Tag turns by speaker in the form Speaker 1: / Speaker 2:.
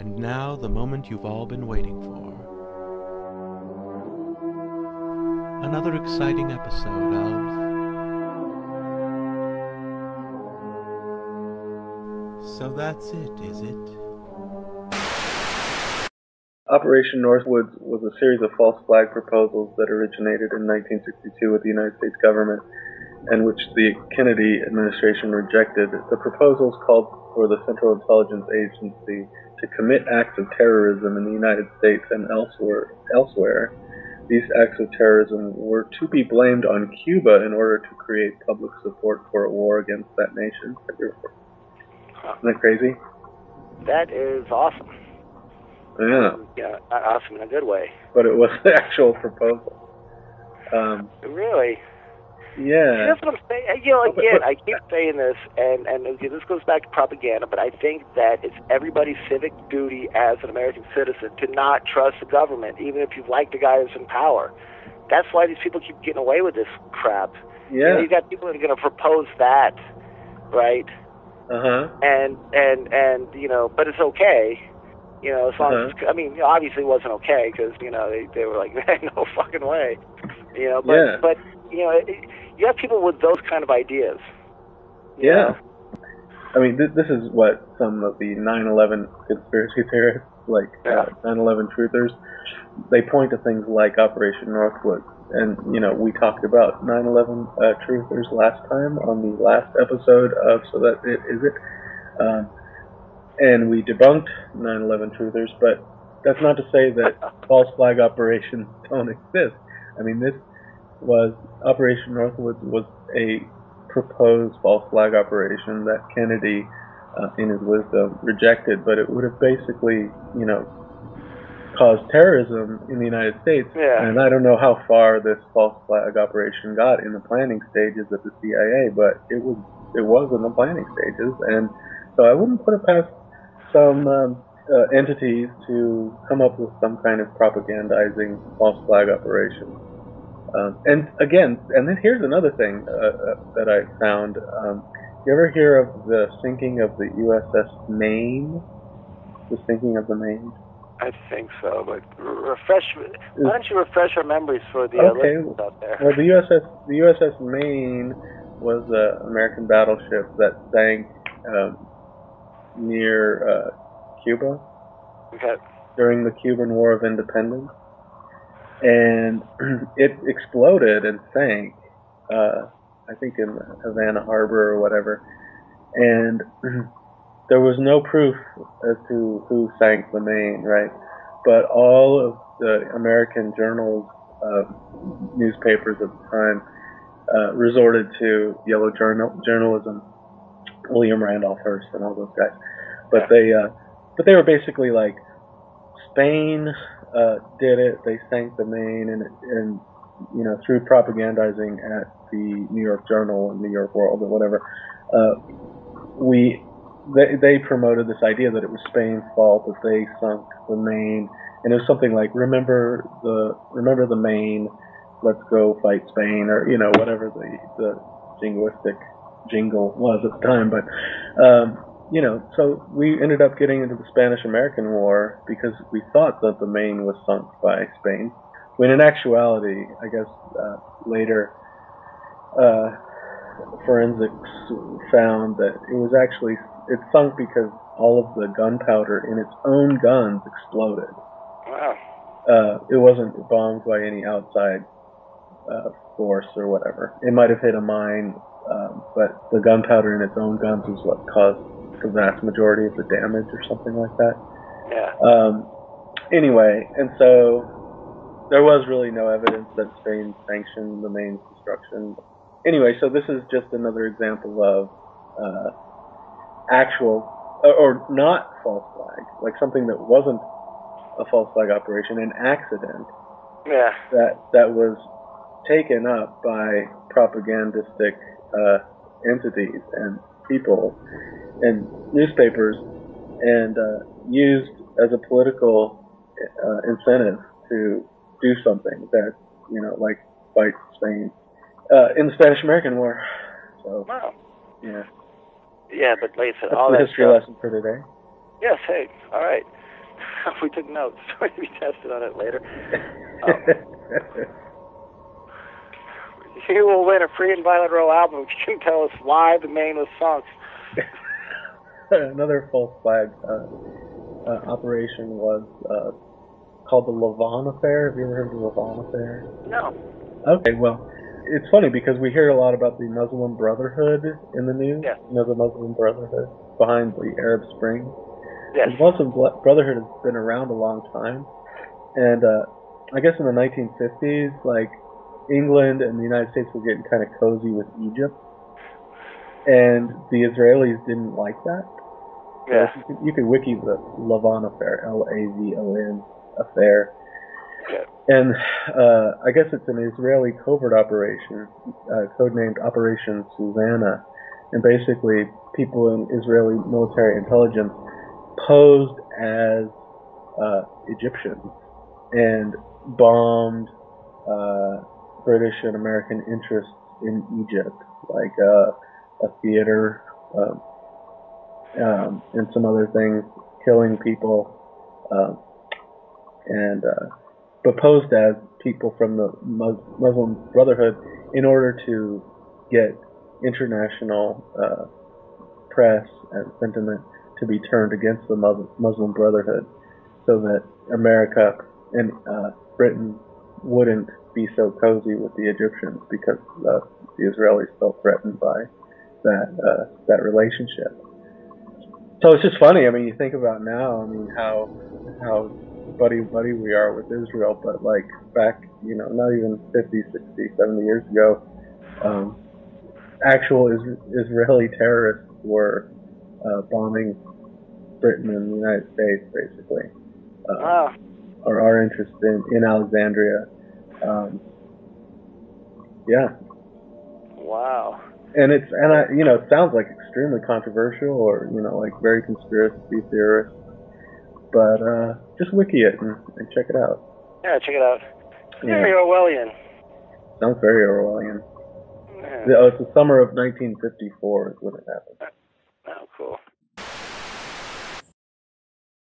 Speaker 1: And now the moment you've all been waiting for. Another exciting episode of So That's It, Is It?
Speaker 2: Operation Northwoods was a series of false flag proposals that originated in 1962 with the United States government, and which the Kennedy administration rejected. The proposals called for the Central Intelligence Agency to commit acts of terrorism in the United States and elsewhere. These acts of terrorism were to be blamed on Cuba in order to create public support for a war against that nation. Isn't that crazy?
Speaker 3: That is awesome.
Speaker 2: Yeah.
Speaker 3: Yeah, awesome in a good way.
Speaker 2: But it was the actual proposal.
Speaker 3: Really?
Speaker 2: Yeah.
Speaker 3: That's what I'm saying. You know, again, I keep saying this, and okay, this goes back to propaganda, but I think that it's everybody's civic duty as an American citizen to not trust the government, even if you like the guy who's in power. That's why these people keep getting away with this crap.
Speaker 2: Yeah.
Speaker 3: You know, you got people that are going to propose that, right? And you know, but it's okay. You know, as long as it's, I mean, obviously it wasn't okay because, you know, they were like, man, no fucking way. You know, but you know, you have people with those kind of ideas. You know?
Speaker 2: I mean, this is what some of the 9/11 conspiracy theorists, like 9/11 truthers, they point to things like Operation Northwoods. And, you know, we talked about 9/11 truthers last time on the last episode of So That It Is It. And we debunked 9/11 truthers, but that's not to say that false flag operations don't exist. I mean, this was, Operation Northwoods was a proposed false flag operation that Kennedy, in his wisdom, rejected, but it would have basically, you know, caused terrorism in the United States.
Speaker 3: Yeah.
Speaker 2: And I don't know how far this false flag operation got in the planning stages of the CIA, but it was in the planning stages, and so I wouldn't put it past some entities to come up with some kind of propagandizing false flag operation. And again, and then here's another thing that I found. You ever hear of the sinking of the USS Maine? The sinking of the Maine?
Speaker 3: I think so, but why don't you refresh our memories for the listeners out there?
Speaker 2: Well, the USS Maine was an American battleship that sank near Cuba during the Cuban War of Independence, and it exploded and sank, I think in Havana Harbor or whatever, and there was no proof as to who sank the Maine, right? But all of the American journals, newspapers at the time, resorted to yellow journalism, William Randolph Hearst and all those guys. But they were basically like, Spain did it. They sank the Maine, and you know, through propagandizing at the New York Journal and New York World or whatever, they promoted this idea that it was Spain's fault that they sunk the Maine, and it was something like remember the Maine, let's go fight Spain, or you know, whatever the jingoistic jingle was at the time. But you know, so we ended up getting into the Spanish-American War because we thought that the Maine was sunk by Spain, when in actuality, I guess later forensics found that it sunk because all of the gunpowder in its own guns exploded.
Speaker 3: Wow.
Speaker 2: It wasn't bombed by any outside force or whatever. It might have hit a mine, but the gunpowder in its own guns is what caused the vast majority of the damage or something like that.
Speaker 3: Yeah.
Speaker 2: Anyway, and so there was really no evidence that Spain sanctioned the Maine's destruction. Anyway, so this is just another example of actual, or not false flag, like something that wasn't a false flag operation, an accident.
Speaker 3: Yeah.
Speaker 2: That was taken up by propagandistic entities and people and newspapers, and used as a political incentive to do something that, you know, like fight Spain in the Spanish-American War. So,
Speaker 3: wow.
Speaker 2: Yeah.
Speaker 3: Yeah, but like I said,
Speaker 2: that's
Speaker 3: all
Speaker 2: the
Speaker 3: that
Speaker 2: history
Speaker 3: stuff.
Speaker 2: lesson for today.
Speaker 3: Yes, hey, all right. We took notes. We'll be tested on it later. You will win a free and Violet Row album if you can tell us why the Maine was sunk.
Speaker 2: Another false flag operation was called the LAVON affair. Have you ever heard of the LAVON affair?
Speaker 3: No.
Speaker 2: Okay, well, it's funny because we hear a lot about the Muslim Brotherhood in the news.
Speaker 3: Yeah.
Speaker 2: You know, the Muslim Brotherhood behind the Arab Spring.
Speaker 3: Yes.
Speaker 2: The Muslim Brotherhood has been around a long time, and I guess in the 1950s, like, England and the United States were getting kind of cozy with Egypt, and the Israelis didn't like that.
Speaker 3: Yeah.
Speaker 2: So you could wiki the LAVON affair, LAVON affair.
Speaker 3: Yeah.
Speaker 2: And I guess it's an Israeli covert operation, codenamed Operation Susanna, and basically people in Israeli military intelligence posed as Egyptians and bombed British and American interests in Egypt, like a theater and some other things, killing people, but posed as people from the Muslim Brotherhood in order to get international press and sentiment to be turned against the Muslim Brotherhood, so that America and Britain wouldn't be so cozy with the Egyptians, because the Israelis felt threatened by that relationship. So it's just funny. I mean, you think about now, I mean, how buddy we are with Israel, but like back, you know, not even 50, 60, 70 years ago, actual Israeli terrorists were bombing Britain and the United States, basically.
Speaker 3: Wow.
Speaker 2: Or our interest in Alexandria. Yeah.
Speaker 3: Wow.
Speaker 2: And it sounds like extremely controversial, or, you know, like very conspiracy theorist, but just wiki it and check it out.
Speaker 3: Yeah, check it out. Very Orwellian.
Speaker 2: Sounds very Orwellian.
Speaker 3: Yeah.
Speaker 2: Oh, it's the summer of 1954 is when it happened.
Speaker 3: Oh, cool.